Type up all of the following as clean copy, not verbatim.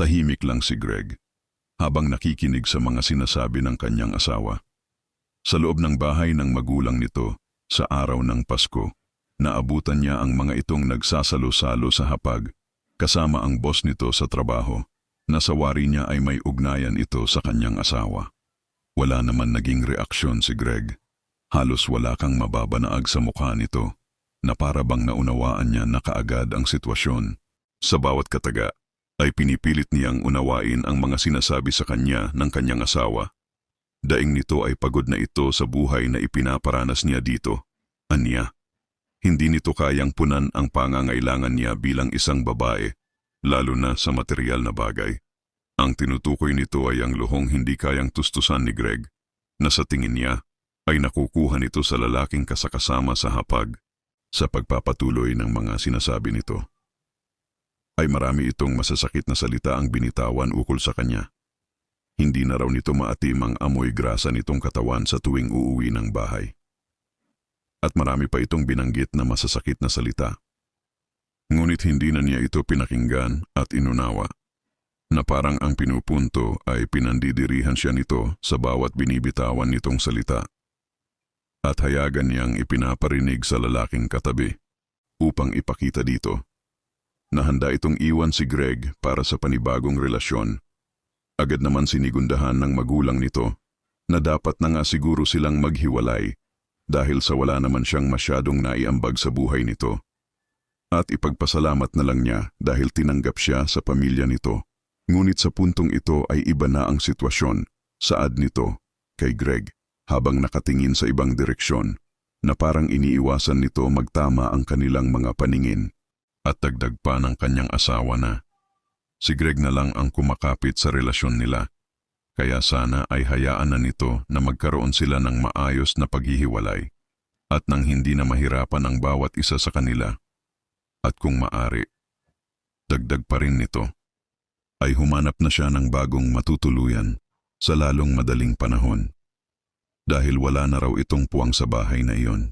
Tahimik lang si Greg habang nakikinig sa mga sinasabi ng kanyang asawa. Sa loob ng bahay ng magulang nito, sa araw ng Pasko, naabutan niya ang mga itong nagsasalo-salo sa hapag, kasama ang boss nito sa trabaho. Nasawari niya ay may ugnayan ito sa kanyang asawa. Wala naman naging reaksyon si Greg. Halos wala kang mababanaag sa mukha nito, na para bang naunawaan niya na kaagad ang sitwasyon. Sa bawat kataga, ay pinipilit niyang unawain ang mga sinasabi sa kanya ng kanyang asawa. Daing nito ay pagod na ito sa buhay na ipinaparanas niya dito. Aniya, hindi nito kayang punan ang pangangailangan niya bilang isang babae, lalo na sa material na bagay. Ang tinutukoy nito ay ang luhong hindi kayang tustusan ni Greg, na sa tingin niya ay nakukuha nito sa lalaking kasakasama sa hapag. Sa pagpapatuloy ng mga sinasabi nito, ay marami itong masasakit na salita ang binitawan ukol sa kanya. Hindi na raw nito maatim ang amoy grasa nitong katawan sa tuwing uuwi ng bahay. At marami pa itong binanggit na masasakit na salita. Ngunit hindi na niya ito pinakinggan at inunawa, na parang ang pinupunto ay pinandidirihan siya nito sa bawat binibitawan nitong salita. At hayagan niyang ipinaparinig sa lalaking katabi upang ipakita dito na handa itong iwan si Greg para sa panibagong relasyon. Agad naman sinigundahan ng magulang nito na dapat na nga siguro silang maghiwalay dahil sa wala naman siyang masyadong naiambag sa buhay nito. At ipagpasalamat na lang niya dahil tinanggap siya sa pamilya nito. Ngunit sa puntong ito ay iba na ang sitwasyon, saad nito kay Greg habang nakatingin sa ibang direksyon na parang iniiwasan nito magtama ang kanilang mga paningin. At dagdag pa ng kanyang asawa na si Greg na lang ang kumakapit sa relasyon nila, kaya sana ay hayaan na nito na magkaroon sila ng maayos na paghihiwalay at nang hindi na mahirapan ang bawat isa sa kanila. At kung maari, dagdag pa rin nito, ay humanap na siya ng bagong matutuluyan sa lalong madaling panahon dahil wala na raw itong puwang sa bahay na iyon.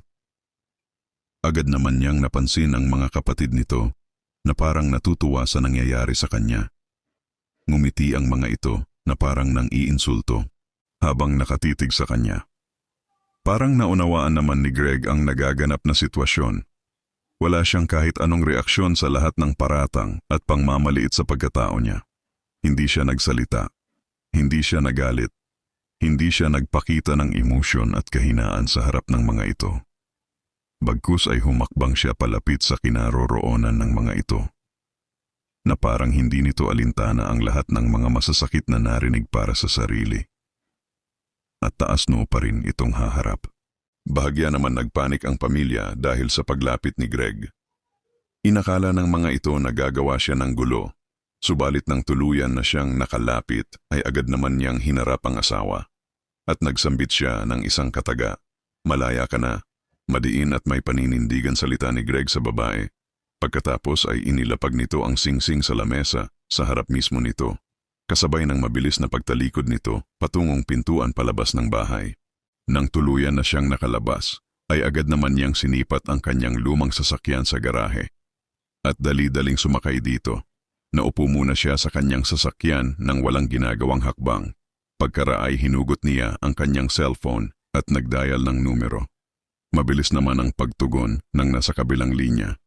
Agad naman niyang napansin ang mga kapatid nito na parang natutuwa sa nangyayari sa kanya. Ngumiti ang mga ito na parang nang-iinsulto habang nakatitig sa kanya. Parang naunawaan naman ni Greg ang nagaganap na sitwasyon. Wala siyang kahit anong reaksyon sa lahat ng paratang at pangmamaliit sa pagkatao niya. Hindi siya nagsalita, hindi siya nagalit, hindi siya nagpakita ng emosyon at kahinaan sa harap ng mga ito. Bagkus ay humakbang siya palapit sa kinaroroonan ng mga ito, na parang hindi nito alintana ang lahat ng mga masasakit na narinig para sa sarili. At taas noo pa rin itong haharap. Bahagya naman nagpanik ang pamilya dahil sa paglapit ni Greg. Inakala ng mga ito na gagawa siya ng gulo, subalit nang tuluyan na siyang nakalapit ay agad naman niyang hinarap ang asawa. At nagsambit siya ng isang kataga, "Malaya ka na." Madiin at may paninindigan salita ni Greg sa babae. Pagkatapos ay inilapag nito ang singsing sa lamesa sa harap mismo nito, kasabay ng mabilis na pagtalikod nito patungong pintuan palabas ng bahay. Nang tuluyan na siyang nakalabas, ay agad naman niyang sinipat ang kanyang lumang sasakyan sa garahe. At dali-daling sumakay dito. Naupo muna siya sa kanyang sasakyan nang walang ginagawang hakbang. Pagkaraay hinugot niya ang kanyang cellphone at nagdial ng numero. Mabilis naman ang pagtugon ng nasa kabilang linya.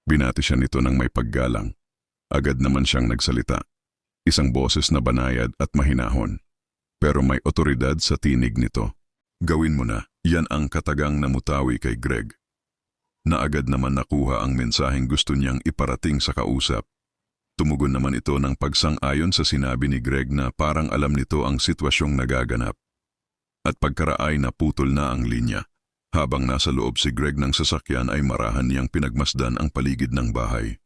Binati siya nito ng may paggalang. Agad naman siyang nagsalita. Isang boses na banayad at mahinahon. Pero may otoridad sa tinig nito. "Gawin mo na." Yan ang katagang namutawi kay Greg. Na agad naman nakuha ang mensaheng gusto niyang iparating sa kausap. Tumugon naman ito ng pagsang-ayon sa sinabi ni Greg na parang alam nito ang sitwasyong nagaganap. At pagkaraay naputol na ang linya. Habang nasa loob si Greg ng sasakyan ay marahan niyang pinagmasdan ang paligid ng bahay.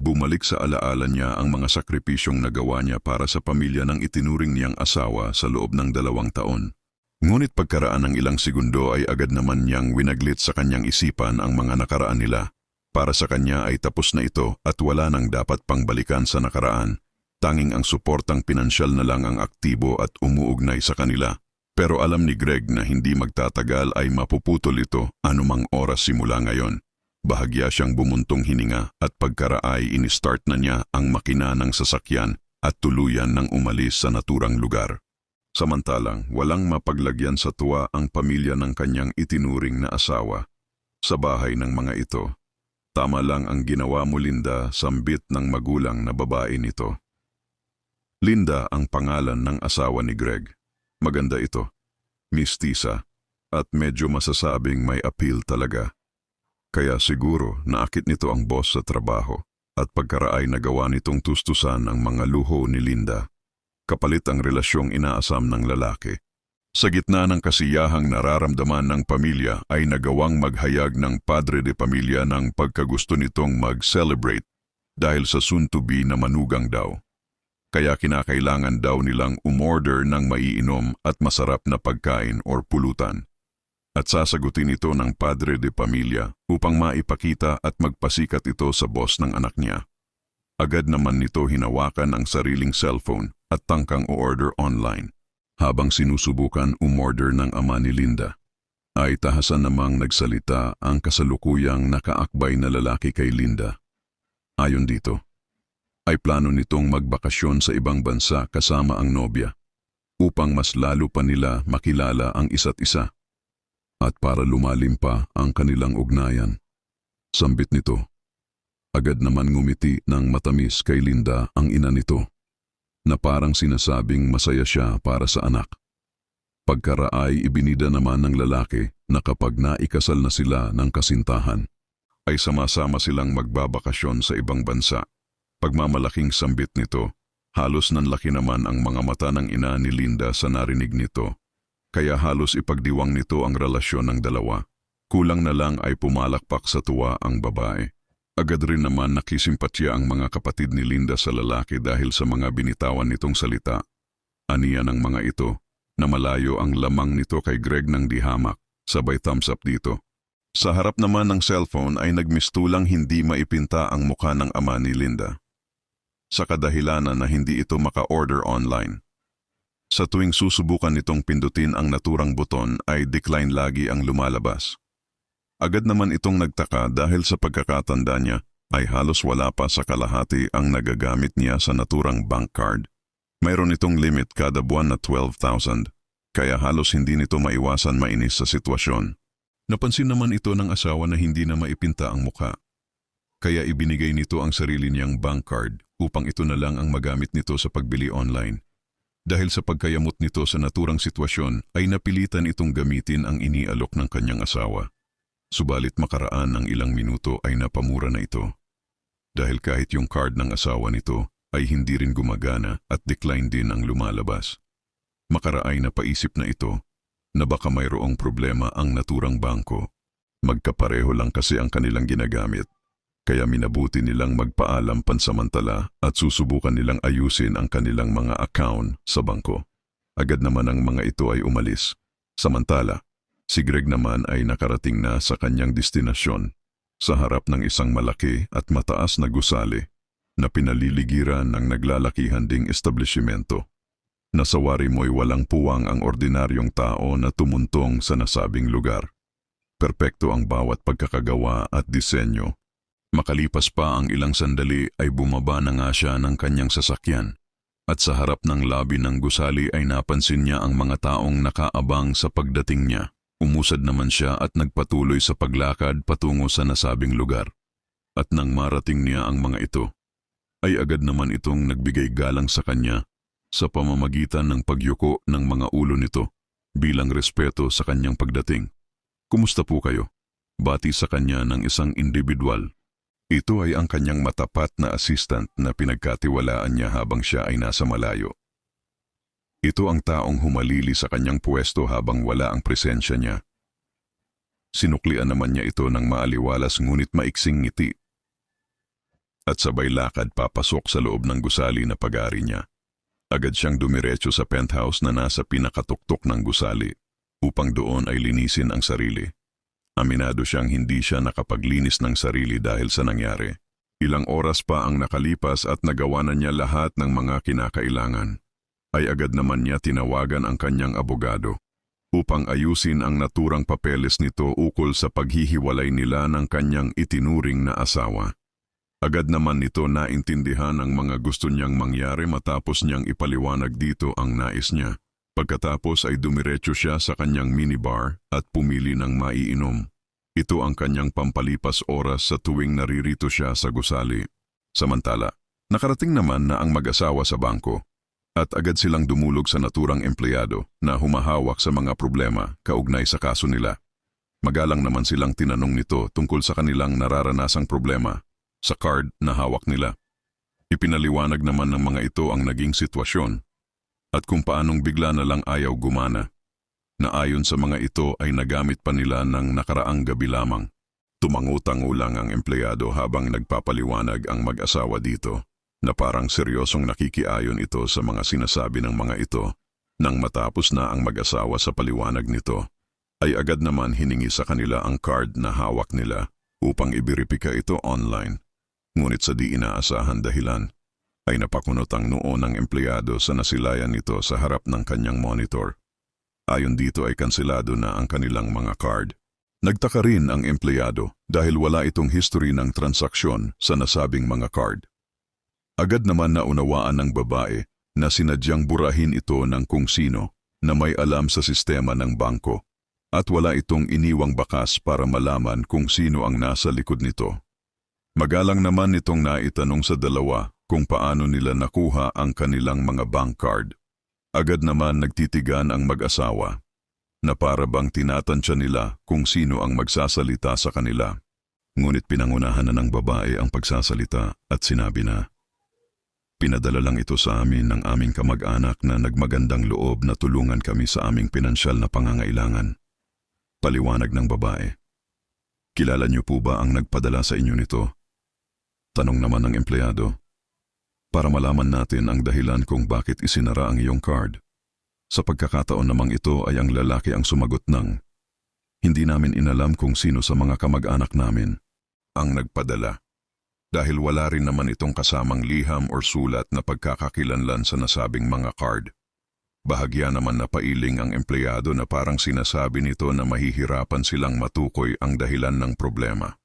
Bumalik sa alaala niya ang mga sakripisyong nagawa niya para sa pamilya ng itinuring niyang asawa sa loob ng 2 taon. Ngunit pagkaraan ng ilang segundo ay agad naman niyang winaglit sa kanyang isipan ang mga nakaraan nila. Para sa kanya ay tapos na ito at wala nang dapat pang balikan sa nakaraan. Tanging ang suportang pinansyal na lang ang aktibo at umuugnay sa kanila. Pero alam ni Greg na hindi magtatagal ay mapuputol ito anumang oras simula ngayon. Bahagya siyang bumuntong hininga at pagkaraay ini-start na niya ang makina ng sasakyan at tuluyan ng umalis sa naturang lugar. Samantalang walang mapaglagyan sa tuwa ang pamilya ng kanyang itinuring na asawa. Sa bahay ng mga ito, tama lang ang ginawa mo, Linda, sambit ng magulang na babae nito. Linda ang pangalan ng asawa ni Greg. Maganda ito, mistisa, at medyo masasabing may appeal talaga. Kaya siguro naakit nito ang boss sa trabaho at pagkaraay nagawa nitong tustusan ang mga luho ni Linda. Kapalit ang relasyong inaasam ng lalaki. Sa gitna ng kasiyahang nararamdaman ng pamilya ay nagawang maghayag ng padre de pamilya ng pagkagusto nitong mag-celebrate dahil sa soon-to-be na manugang daw. Kaya kinakailangan daw nilang umorder ng maiinom at masarap na pagkain or pulutan. At sasagutin ito ng padre de pamilya upang maipakita at magpasikat ito sa boss ng anak niya. Agad naman nito hinawakan ang sariling cellphone at tangkang o-order online. Habang sinusubukan umorder ng ama ni Linda, ay tahasan namang nagsalita ang kasalukuyang nakaakbay na lalaki kay Linda. Ayon dito, ay plano nitong magbakasyon sa ibang bansa kasama ang nobya upang mas lalo pa nila makilala ang isa't isa. At para lumalim pa ang kanilang ugnayan, sambit nito. Agad naman ngumiti ng matamis kay Linda ang ina nito, na parang sinasabing masaya siya para sa anak. Pagkaraay ibinida naman ng lalaki na kapag naikasal na sila ng kasintahan, ay sama-sama silang magbabakasyon sa ibang bansa. Pagmamalaking sambit nito, halos nanlaki naman ang mga mata ng ina ni Linda sa narinig nito, kaya halos ipagdiwang nito ang relasyon ng dalawa. Kulang na lang ay pumalakpak sa tuwa ang babae. Agad rin naman nakisimpatya ang mga kapatid ni Linda sa lalaki dahil sa mga binitawan nitong salita. Aniya ng mga ito na malayo ang lamang nito kay Greg ng dihamak, sabay thumbs up dito. Sa harap naman ng cellphone ay nagmistulang hindi maipinta ang mukha ng ama ni Linda, sa kadahilanan na hindi ito maka-order online. Sa tuwing susubukan nitong pindutin ang naturang buton ay decline lagi ang lumalabas. Agad naman itong nagtaka dahil sa pagkakatanda niya ay halos wala pa sa kalahati ang nagagamit niya sa naturang bank card. Mayroon itong limit kada buwan na 12,000, kaya halos hindi nito maiwasan mainis sa sitwasyon. Napansin naman ito ng asawa na hindi na maipinta ang mukha. Kaya ibinigay nito ang sarili niyang bank card upang ito na lang ang magamit nito sa pagbili online. Dahil sa pagkayamot nito sa naturang sitwasyon ay napilitan itong gamitin ang inialok ng kanyang asawa. Subalit makaraan ng ilang minuto ay napamura na ito. Dahil kahit yung card ng asawa nito ay hindi rin gumagana at decline din ang lumalabas. Makaraay na paisip na ito na baka mayroong problema ang naturang bangko. Magkapareho lang kasi ang kanilang ginagamit. Kaya minabuti nilang magpaalam pansamantala at susubukan nilang ayusin ang kanilang mga account sa bangko. Agad naman ang mga ito ay umalis. Samantala, si Greg naman ay nakarating na sa kanyang destinasyon sa harap ng isang malaki at mataas na gusali na pinaliligiran ng naglalakihan ding establishmento. Nasawari mo'y walang puwang ang ordinaryong tao na tumuntong sa nasabing lugar. Perpekto ang bawat pagkakagawa at disenyo. Makalipas pa ang ilang sandali ay bumaba na nga siya ng kanyang sasakyan at sa harap ng labi ng gusali ay napansin niya ang mga taong nakaabang sa pagdating niya. Umusad naman siya at nagpatuloy sa paglakad patungo sa nasabing lugar. At nang marating niya ang mga ito, ay agad naman itong nagbigay galang sa kanya sa pamamagitan ng pagyuko ng mga ulo nito bilang respeto sa kanyang pagdating. Kumusta po kayo? Bati sa kanya ng isang individual. Ito ay ang kanyang matapat na assistant na pinagkatiwalaan niya habang siya ay nasa malayo. Ito ang taong humalili sa kanyang pwesto habang wala ang presensya niya. Sinuklian naman niya ito ng maaliwalas ngunit maiksing ngiti. At sabay lakad papasok sa loob ng gusali na pag-ari niya. Agad siyang dumiretso sa penthouse na nasa pinakatuktok ng gusali upang doon ay linisin ang sarili. Aminado siyang hindi siya nakapaglinis ng sarili dahil sa nangyari. Ilang oras pa ang nakalipas at nagawa na niya lahat ng mga kinakailangan. Ay agad naman niya tinawagan ang kanyang abogado upang ayusin ang naturang papeles nito ukol sa paghihiwalay nila ng kanyang itinuring na asawa. Agad naman nito naintindihan ang mga gusto niyang mangyari matapos niyang ipaliwanag dito ang nais niya. Pagkatapos ay dumiretso siya sa kanyang minibar at pumili ng maiinom. Ito ang kanyang pampalipas oras sa tuwing naririto siya sa gusali. Samantala, nakarating naman na ang mag-asawa sa bangko at agad silang dumulog sa naturang empleyado na humahawak sa mga problema kaugnay sa kaso nila. Magalang naman silang tinanong nito tungkol sa kanilang nararanasang problema sa card na hawak nila. Ipinaliwanag naman ng mga ito ang naging sitwasyon at kung paanong bigla na lang ayaw gumana, na ayon sa mga ito ay nagamit pa nila ng nakaraang gabi lamang. Tumango-tango lang ang empleyado habang nagpapaliwanag ang mag-asawa dito, na parang seryosong nakikiayon ito sa mga sinasabi ng mga ito. Nang matapos na ang mag-asawa sa paliwanag nito, ay agad naman hiningi sa kanila ang card na hawak nila upang ibiripika ito online. Ngunit sa di inaasahan dahilan, ay napakunot ang noo ng empleyado sa nasilayan nito sa harap ng kanyang monitor. Ayon dito ay kanselado na ang kanilang mga card. Nagtaka rin ang empleyado dahil wala itong history ng transaksyon sa nasabing mga card. Agad naman naunawaan ng babae na sinadyang burahin ito ng kung sino na may alam sa sistema ng bangko at wala itong iniwang bakas para malaman kung sino ang nasa likod nito. Magalang naman itong naitanong sa dalawa kung paano nila nakuha ang kanilang mga bank card. Agad naman nagtitigan ang mag-asawa na para bang tinatansya nila kung sino ang magsasalita sa kanila. Ngunit pinangunahan na ng babae ang pagsasalita at sinabi na, "Pinadala lang ito sa amin ng aming kamag-anak na nagmagandang loob na tulungan kami sa aming pinansyal na pangangailangan." Paliwanag ng babae, "Kilala niyo po ba ang nagpadala sa inyo nito?" Tanong naman ng empleyado, "Para malaman natin ang dahilan kung bakit isinara ang iyong card." Sa pagkakataon namang ito ay ang lalaki ang sumagot ng, "Hindi namin inalam kung sino sa mga kamag-anak namin ang nagpadala. Dahil wala rin naman itong kasamang liham or sulat na pagkakakilanlan sa nasabing mga card." Bahagya naman na pailing ang empleyado na parang sinasabi nito na mahihirapan silang matukoy ang dahilan ng problema.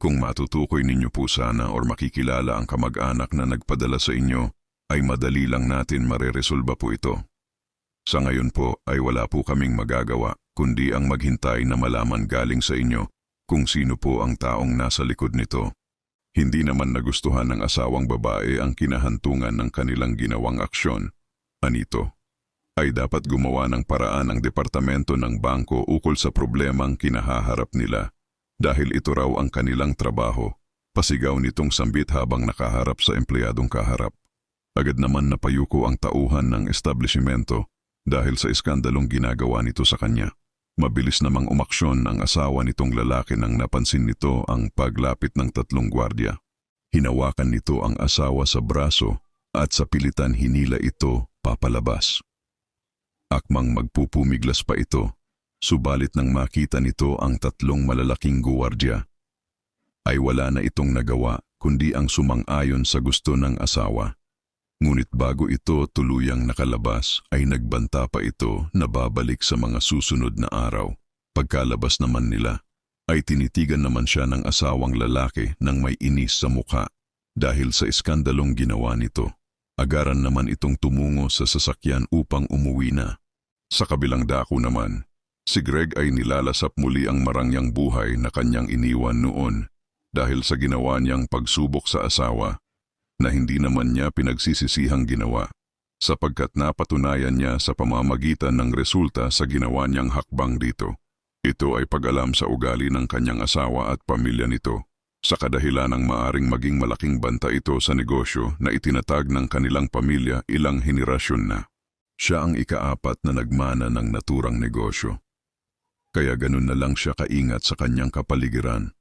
Kung matutukoy ninyo po sana or makikilala ang kamag-anak na nagpadala sa inyo, ay madali lang natin mareresolba po ito. Sa ngayon po ay wala po kaming magagawa kundi ang maghintay na malaman galing sa inyo kung sino po ang taong nasa likod nito. Hindi naman nagustuhan ng asawang babae ang kinahantungan ng kanilang ginawang aksyon. Anito, ay dapat gumawa ng paraan ang departamento ng bangko ukol sa problemang kinahaharap nila. Dahil ito raw ang kanilang trabaho, pasigaw nitong sambit habang nakaharap sa empleyadong kaharap. Agad naman napayuko ang tauhan ng establishmento dahil sa iskandalong ginagawa nito sa kanya. Mabilis namang umaksyon ang asawa nitong lalaki nang napansin nito ang paglapit ng 3 gwardya. Hinawakan nito ang asawa sa braso at sa pilitan hinila ito papalabas. Akmang magpupumiglas pa ito, subalit nang makita nito ang 3 malalaking guwardya, ay wala na itong nagawa kundi ang sumang-ayon sa gusto ng asawa. Ngunit bago ito tuluyang nakalabas ay nagbanta pa ito na babalik sa mga susunod na araw. Pagkalabas naman nila, ay tinitigan naman siya ng asawang lalaki nang may inis sa mukha dahil sa iskandalong ginawa nito. Agaran naman itong tumungo sa sasakyan upang umuwi na. Sa kabilang dako naman, si Greg ay nilalasap muli ang marangyang buhay na kanyang iniwan noon dahil sa ginawa niyang pagsubok sa asawa na hindi naman niya pinagsisisihang ginawa sapagkat napatunayan niya sa pamamagitan ng resulta sa ginawa niyang hakbang dito. Ito ay pag-alam sa ugali ng kanyang asawa at pamilya nito sa kadahilan ng maaring maging malaking banta ito sa negosyo na itinatag ng kanilang pamilya ilang henerasyon na. Siya ang ika-4 na nagmana ng naturang negosyo. Kaya ganun na lang siya kaingat sa kanyang kapaligiran.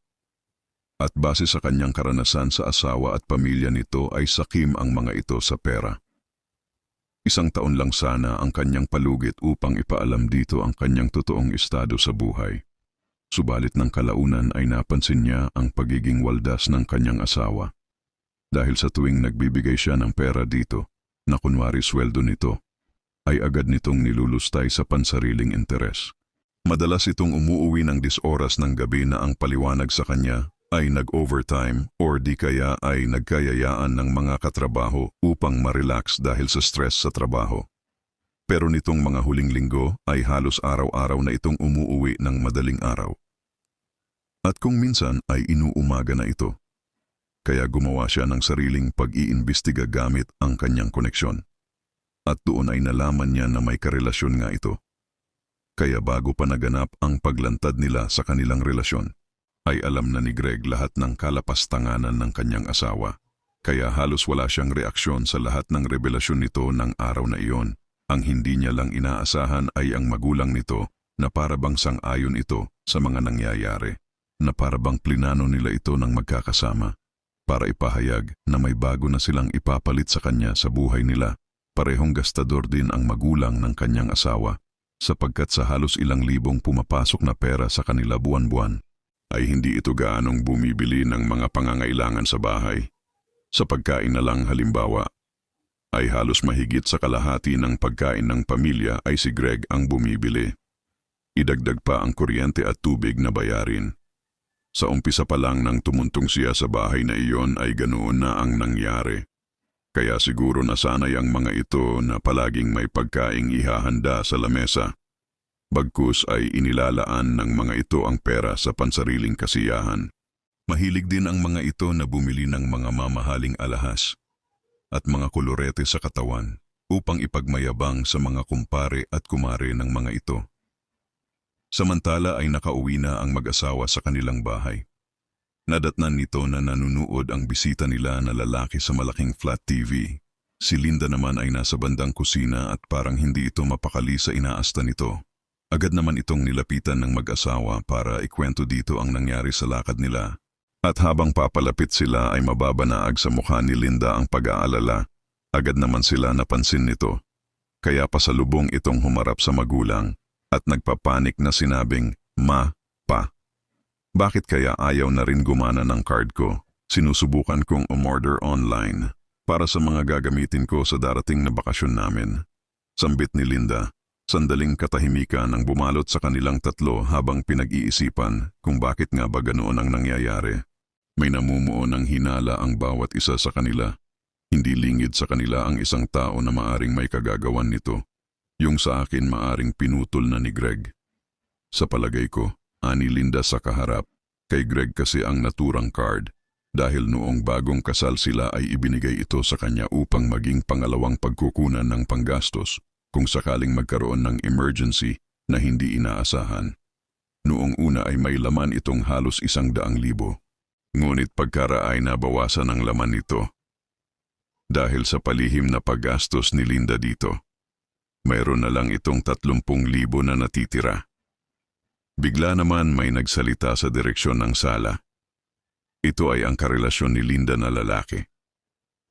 At base sa kanyang karanasan sa asawa at pamilya nito ay sakim ang mga ito sa pera. 1 taon lang sana ang kanyang palugit upang ipaalam dito ang kanyang totoong estado sa buhay. Subalit ng kalaunan ay napansin niya ang pagiging waldas ng kanyang asawa. Dahil sa tuwing nagbibigay siya ng pera dito, na kunwari sweldo nito, ay agad nitong nilulustay sa pansariling interes. Madalas itong umuuwi ng 10 oras ng gabi na ang paliwanag sa kanya ay nag-overtime or di kaya ay nagkayayaan ng mga katrabaho upang ma-relax dahil sa stress sa trabaho. Pero nitong mga huling linggo ay halos araw-araw na itong umuuwi ng madaling araw. At kung minsan ay inuumaga na ito. Kaya gumawa siya ng sariling pag-iimbestiga gamit ang kanyang koneksyon. At doon ay nalaman niya na may karelasyon nga ito. Kaya bago pa naganap ang paglantad nila sa kanilang relasyon, ay alam na ni Greg lahat ng kalapastanganan ng kanyang asawa. Kaya halos wala siyang reaksyon sa lahat ng revelasyon nito ng araw na iyon. Ang hindi niya lang inaasahan ay ang magulang nito na parabang sang-ayon ito sa mga nangyayari. Na parabang plinano nila ito ng magkakasama. Para ipahayag na may bago na silang ipapalit sa kanya sa buhay nila. Parehong gastador din ang magulang ng kanyang asawa. Sapagkat sa halos ilang libong pumapasok na pera sa kanila buwan-buwan, ay hindi ito gaanong bumibili ng mga pangangailangan sa bahay. Sa pagkain na lang halimbawa, ay halos mahigit sa kalahati ng pagkain ng pamilya ay si Greg ang bumibili. Idagdag pa ang kuryente at tubig na bayarin. Sa umpisa pa lang nang tumuntong siya sa bahay na iyon ay ganoon na ang nangyari. Kaya siguro nasanay ang mga ito na palaging may pagkaing ihahanda sa lamesa. Bagkus ay inilalaan ng mga ito ang pera sa pansariling kasiyahan. Mahilig din ang mga ito na bumili ng mga mamahaling alahas at mga kolorete sa katawan upang ipagmayabang sa mga kumpare at kumare ng mga ito. Samantala ay nakauwi na ang mag-asawa sa kanilang bahay. Nadatnan nito na nanunood ang bisita nila na lalaki sa malaking flat TV. Si Linda naman ay nasa bandang kusina at parang hindi ito mapakali sa inaasta nito. Agad naman itong nilapitan ng mag-asawa para ikwento dito ang nangyari sa lakad nila. At habang papalapit sila ay mababanaag sa mukha ni Linda ang pag-aalala. Agad naman sila napansin nito. Kaya pasalubong itong humarap sa magulang at nagpapanik na sinabing, "Ma, Pa, bakit kaya ayaw na rin gumana ng card ko? Sinusubukan kong umorder online para sa mga gagamitin ko sa darating na bakasyon namin." Sambit ni Linda. Sandaling katahimikan ang bumalot sa kanilang tatlo habang pinag-iisipan kung bakit nga ba ganoon ang nangyayari. May namumuo ng hinala ang bawat isa sa kanila. Hindi lingid sa kanila ang isang tao na maaring may kagagawan nito. Yung sa akin maaring pinutol na ni Greg. Sa palagay ko, ani Linda sa kaharap, kay Greg kasi ang naturang card dahil noong bagong kasal sila ay ibinigay ito sa kanya upang maging pangalawang pagkukunan ng panggastos kung sakaling magkaroon ng emergency na hindi inaasahan. Noong una ay may laman itong halos 100,000. Ngunit pagkara ay nabawasan ang laman nito. Dahil sa palihim na paggastos ni Linda dito, mayroon na lang itong 30,000 na natitira. Bigla naman may nagsalita sa direksyon ng sala. Ito ay ang karelasyon ni Linda na lalaki.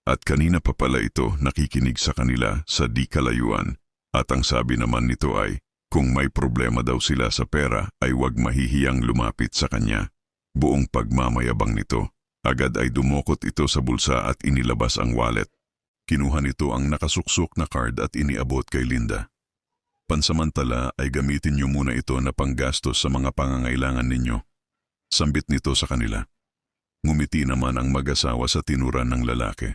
At kanina pa pala ito nakikinig sa kanila sa di kalayuan. At ang sabi naman nito ay, kung may problema daw sila sa pera ay huwag mahihiyang lumapit sa kanya. Buong pagmamayabang nito, agad ay dumukot ito sa bulsa at inilabas ang wallet. Kinuha nito ang nakasuksok na card at iniabot kay Linda. Pansamantala ay gamitin niyo muna ito na panggastos sa mga pangangailangan ninyo. Sambit nito sa kanila. Ngumiti naman ang mag-asawa sa tinuran ng lalaki.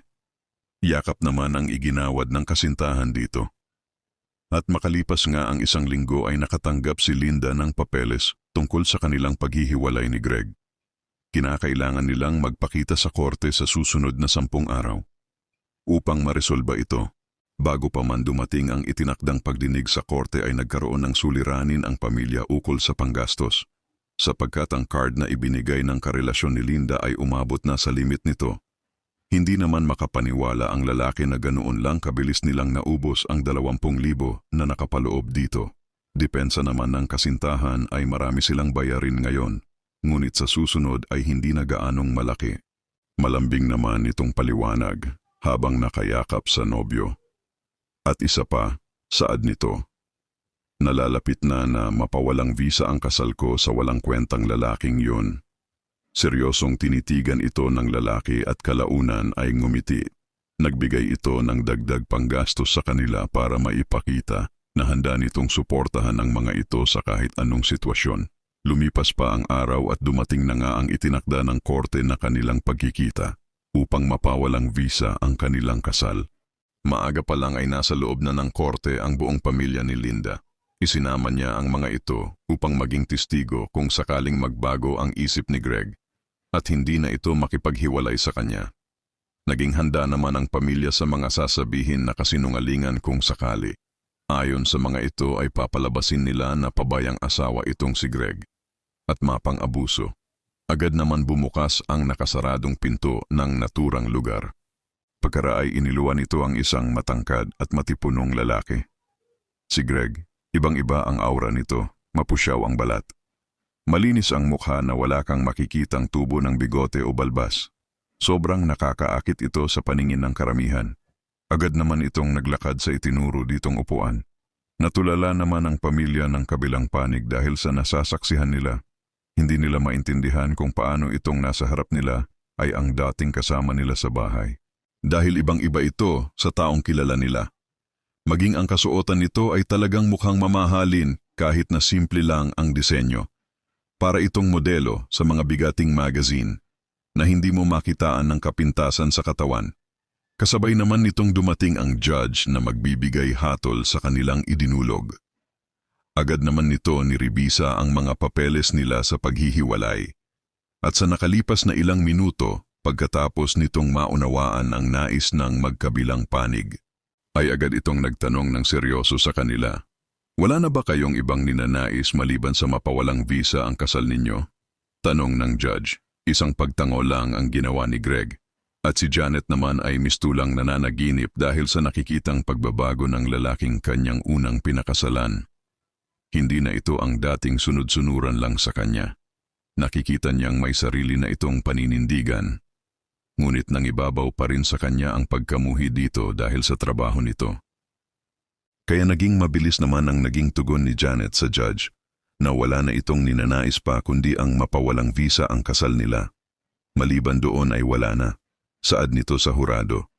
Yakap naman ang iginawad ng kasintahan dito. At makalipas nga ang 1 linggo ay nakatanggap si Linda ng papeles tungkol sa kanilang paghihiwalay ni Greg. Kinakailangan nilang magpakita sa korte sa susunod na 10 araw. Upang maresolba ito, bago pa man dumating ang itinakdang pagdinig sa korte ay nagkaroon ng suliranin ang pamilya ukol sa panggastos. Sapagkat ang card na ibinigay ng karelasyon ni Linda ay umabot na sa limit nito. Hindi naman makapaniwala ang lalaki na ganoon lang kabilis nilang naubos ang 20,000 na nakapaloob dito. Depensa naman ng kasintahan ay marami silang bayarin ngayon, ngunit sa susunod ay hindi na gaanong malaki. Malambing naman itong paliwanag habang nakayakap sa nobyo. At isa pa, saad nito. Nalalapit na mapawalang visa ang kasal ko sa walang kwentang lalaking yun. Seryosong tinitigan ito ng lalaki at kalaunan ay ngumiti. Nagbigay ito ng dagdag panggastos sa kanila para maipakita na handa nitong suportahan ang mga ito sa kahit anong sitwasyon. Lumipas pa ang araw at dumating na nga ang itinakda ng korte na kanilang pagkikita upang mapawalang visa ang kanilang kasal. Maaga pa lang ay nasa loob na ng korte ang buong pamilya ni Linda. Isinama niya ang mga ito upang maging testigo kung sakaling magbago ang isip ni Greg at hindi na ito makipaghiwalay sa kanya. Naging handa naman ang pamilya sa mga sasabihin na kasinungalingan kung sakali. Ayon sa mga ito ay papalabasin nila na pabayang asawa itong si Greg at mapang-abuso. Agad naman bumukas ang nakasaradong pinto ng naturang lugar. Pagkaraay iniluwan nito ang isang matangkad at matipunong lalaki. Si Greg, ibang-iba ang aura nito, mapusyaw ang balat. Malinis ang mukha na wala kang makikitang tubo ng bigote o balbas. Sobrang nakakaakit ito sa paningin ng karamihan. Agad naman itong naglakad sa itinuro ditong upuan. Natulala naman ang pamilya ng kabilang panig dahil sa nasasaksihan nila. Hindi nila maintindihan kung paano itong nasa harap nila ay ang dating kasama nila sa bahay. Dahil ibang-iba ito sa taong kilala nila. Maging ang kasuotan nito ay talagang mukhang mamahalin kahit na simple lang ang disenyo. Para itong modelo sa mga bigating magazine na hindi mo makitaan ng kapintasan sa katawan. Kasabay naman nitong dumating ang judge na magbibigay hatol sa kanilang idinulog. Agad naman nito niribisa ang mga papeles nila sa paghihiwalay. At sa nakalipas na ilang minuto, pagkatapos nitong maunawaan ang nais ng magkabilang panig, ay agad itong nagtanong ng seryoso sa kanila. Wala na ba kayong ibang ninanais maliban sa mapawalang visa ang kasal ninyo? Tanong ng judge. Isang pagtango lang ang ginawa ni Greg. At si Janet naman ay mistulang nananaginip dahil sa nakikitang pagbabago ng lalaking kanyang unang pinakasalan. Hindi na ito ang dating sunod-sunuran lang sa kanya. Nakikita niyang may sarili na itong paninindigan. Ngunit nangibabaw pa rin sa kanya ang pagkamuhi dito dahil sa trabaho nito. Kaya naging mabilis naman ang naging tugon ni Janet sa judge na wala na itong ninanais pa kundi ang mapawalang visa ang kasal nila. Maliban doon ay wala na. Saad nito sa hurado.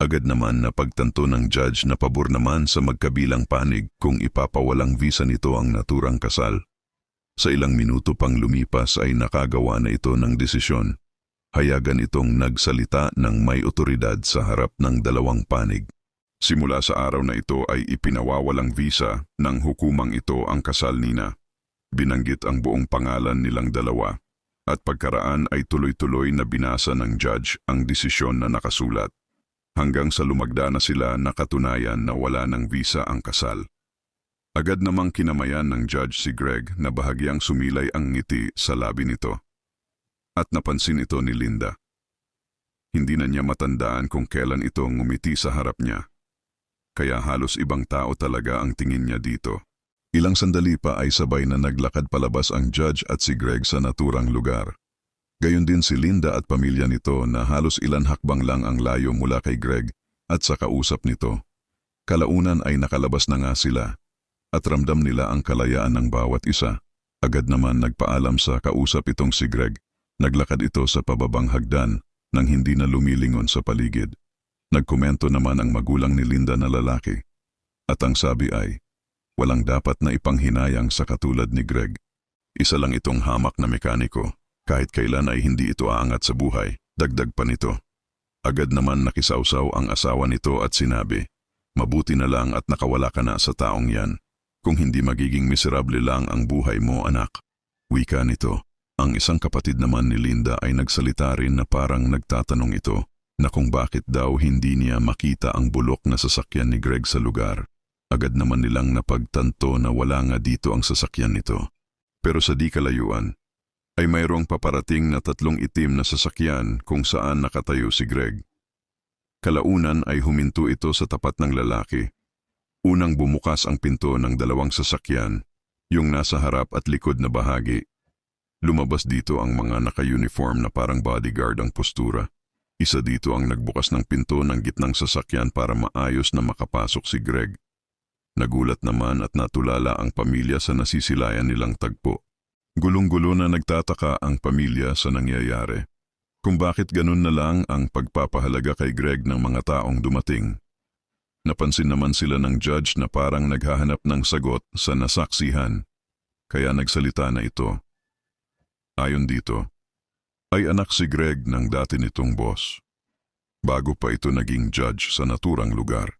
Agad naman na pagtanto ng judge na pabor naman sa magkabilang panig kung ipapawalang visa nito ang naturang kasal. Sa ilang minuto pang lumipas ay nakagawa na ito ng desisyon. Hayagan itong nagsalita ng may otoridad sa harap ng dalawang panig. Simula sa araw na ito ay ipinawawalang visa ng hukumang ito ang kasal nina. Binanggit ang buong pangalan nilang dalawa at pagkaraan ay tuloy-tuloy na binasa ng judge ang desisyon na nakasulat. Hanggang sa lumagda na sila na katunayan na wala ng visa ang kasal. Agad namang kinamayan ng judge si Greg na bahagyang sumilay ang ngiti sa labi nito. At napansin ito ni Linda. Hindi na niya matandaan kung kailan ito ngumiti sa harap niya. Kaya halos ibang tao talaga ang tingin niya dito. Ilang sandali pa ay sabay na naglakad palabas ang judge at si Greg sa naturang lugar. Gayon din si Linda at pamilya nito na halos ilan hakbang lang ang layo mula kay Greg at sa kausap nito. Kalaunan ay nakalabas na nga sila at ramdam nila ang kalayaan ng bawat isa. Agad naman nagpaalam sa kausap itong si Greg. Naglakad ito sa pababang hagdan nang hindi na lumilingon sa paligid. Nagkomento naman ang magulang ni Linda na lalaki. At ang sabi ay, walang dapat na ipanghinayang sa katulad ni Greg. Isa lang itong hamak na mekaniko. Kahit kailan ay hindi ito aangat sa buhay, dagdag pa nito. Agad naman nakisawsaw ang asawa nito at sinabi, mabuti na lang at nakawala ka na sa taong yan. Kung hindi magiging miserable lang ang buhay mo, anak. Wika nito. Ang isang kapatid naman ni Linda ay nagsalita rin na parang nagtatanong ito na kung bakit daw hindi niya makita ang bulok na sasakyan ni Greg sa lugar. Agad naman nilang napagtanto na wala nga dito ang sasakyan nito. Pero sa di kalayuan, ay mayroong paparating na 3 itim na sasakyan kung saan nakatayo si Greg. Kalaunan ay huminto ito sa tapat ng lalaki. Unang bumukas ang pinto ng 2 sasakyan, yung nasa harap at likod na bahagi. Lumabas dito ang mga naka-uniform na parang bodyguard ang postura. Isa dito ang nagbukas ng pinto ng gitnang sasakyan para maayos na makapasok si Greg. Nagulat naman at natulala ang pamilya sa nasisilayan nilang tagpo. Gulong-gulo na nagtataka ang pamilya sa nangyayari. Kung bakit ganun na lang ang pagpapahalaga kay Greg ng mga taong dumating. Napansin naman sila ng judge na parang naghahanap ng sagot sa nasaksihan. kaya nagsalita na ito. Ayon dito, ay anak si Greg ng dati nitong boss. Bago pa ito naging judge sa naturang lugar.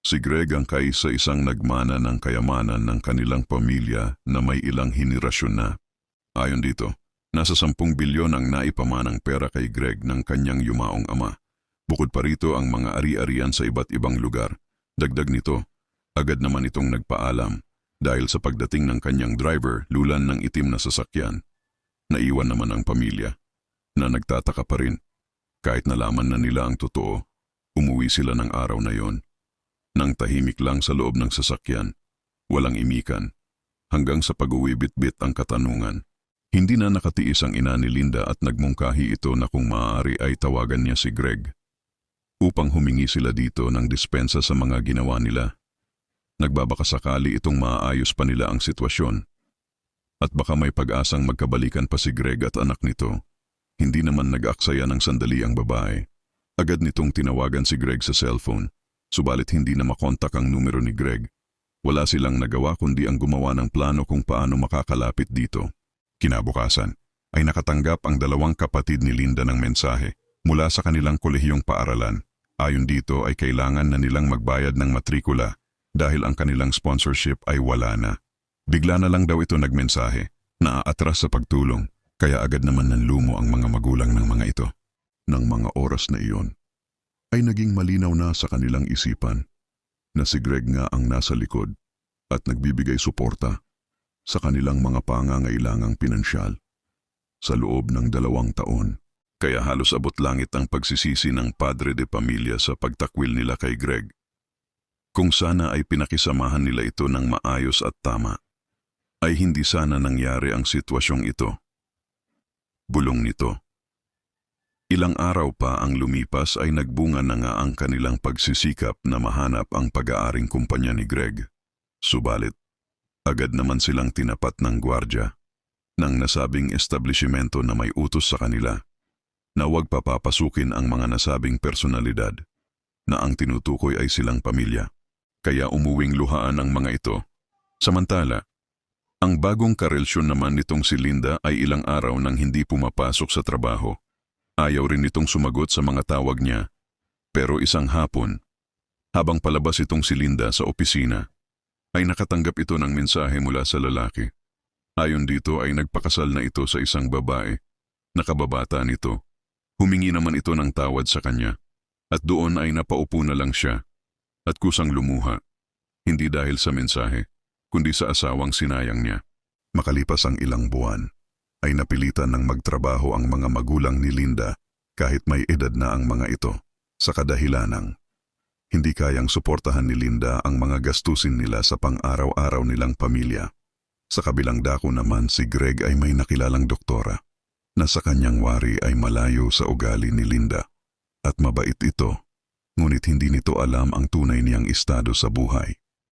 Si Greg ang kaisa-isang nagmana ng kayamanan ng kanilang pamilya na may ilang henerasyon na. Ayon dito, nasa 10 bilyon ang naipamanang pera kay Greg ng kanyang yumaong ama. Bukod pa rito ang mga ari-arian sa iba't ibang lugar. Dagdag nito, agad naman itong nagpaalam dahil sa pagdating ng kanyang driver lulan ng itim na sasakyan. Naiwan naman ang pamilya na nagtataka pa rin. Kahit nalaman na nila ang totoo, umuwi sila ng araw na yon. Nang tahimik lang sa loob ng sasakyan, walang imikan, hanggang sa pag-uwi bit-bit ang katanungan. Hindi na nakatiis ang ina ni Linda at nagmungkahi ito na kung maaari ay tawagan niya si Greg upang humingi sila dito ng dispensa sa mga ginawa nila. Nagbabakasakali itong maaayos pa nila ang sitwasyon at baka may pag-asang magkabalikan pa si Greg at anak nito. Hindi naman nag-aksaya ng sandali ang babae. Agad nitong tinawagan si Greg sa cellphone. Subalit hindi na makontak ang numero ni Greg. Wala silang nagawa kundi ang gumawa ng plano kung paano makakalapit dito. Kinabukasan ay nakatanggap ang 2 kapatid ni Linda ng mensahe mula sa kanilang kolehiyong paaralan. Ayon dito ay kailangan na nilang magbayad ng matrikula dahil ang kanilang sponsorship ay wala na. Bigla na lang daw ito nagmensahe na aatras sa pagtulong kaya agad naman nanlumo ang mga magulang ng mga ito. Nang mga oras na iyon, ay naging malinaw na sa kanilang isipan na si Greg nga ang nasa likod at nagbibigay suporta sa kanilang mga pangangailangang pinansyal sa loob ng 2 taon. Kaya halos abot langit ang pagsisisi ng padre de pamilya sa pagtakwil nila kay Greg. Kung sana ay pinakisamahan nila ito ng maayos at tama, ay hindi sana nangyari ang sitwasyong ito. Bulong nito. Ilang araw pa ang lumipas ay nagbunga na nga ang kanilang pagsisikap na mahanap ang pag-aaring kumpanya ni Greg. Subalit, agad naman silang tinapat ng gwardya ng nasabing establishmento na may utos sa kanila na huwag papapasukin ang mga nasabing personalidad na ang tinutukoy ay silang pamilya. Kaya umuwing luhaan ang mga ito. Samantala, ang bagong karelsyon naman nitong si Linda ay ilang araw nang hindi pumapasok sa trabaho. Ayaw rin itong sumagot sa mga tawag niya. Pero isang hapon, habang palabas itong si Linda sa opisina, ay nakatanggap ito ng mensahe mula sa lalaki. Ayon dito ay nagpakasal na ito sa isang babae. Nakababata nito. Humingi naman ito ng tawad sa kanya. At doon ay napaupo na lang siya. At kusang lumuha. Hindi dahil sa mensahe, kundi sa asawang sinayang niya. Makalipas ang ilang buwan, ay napilitan ng magtrabaho ang mga magulang ni Linda kahit may edad na ang mga ito sa kadahilanang hindi kayang suportahan ni Linda ang mga gastusin nila sa pang-araw-araw nilang pamilya. Sa kabilang dako naman si Greg ay may nakilalang doktora na sa kanyang wari ay malayo sa ugali ni Linda at mabait ito, ngunit hindi nito alam ang tunay niyang estado sa buhay.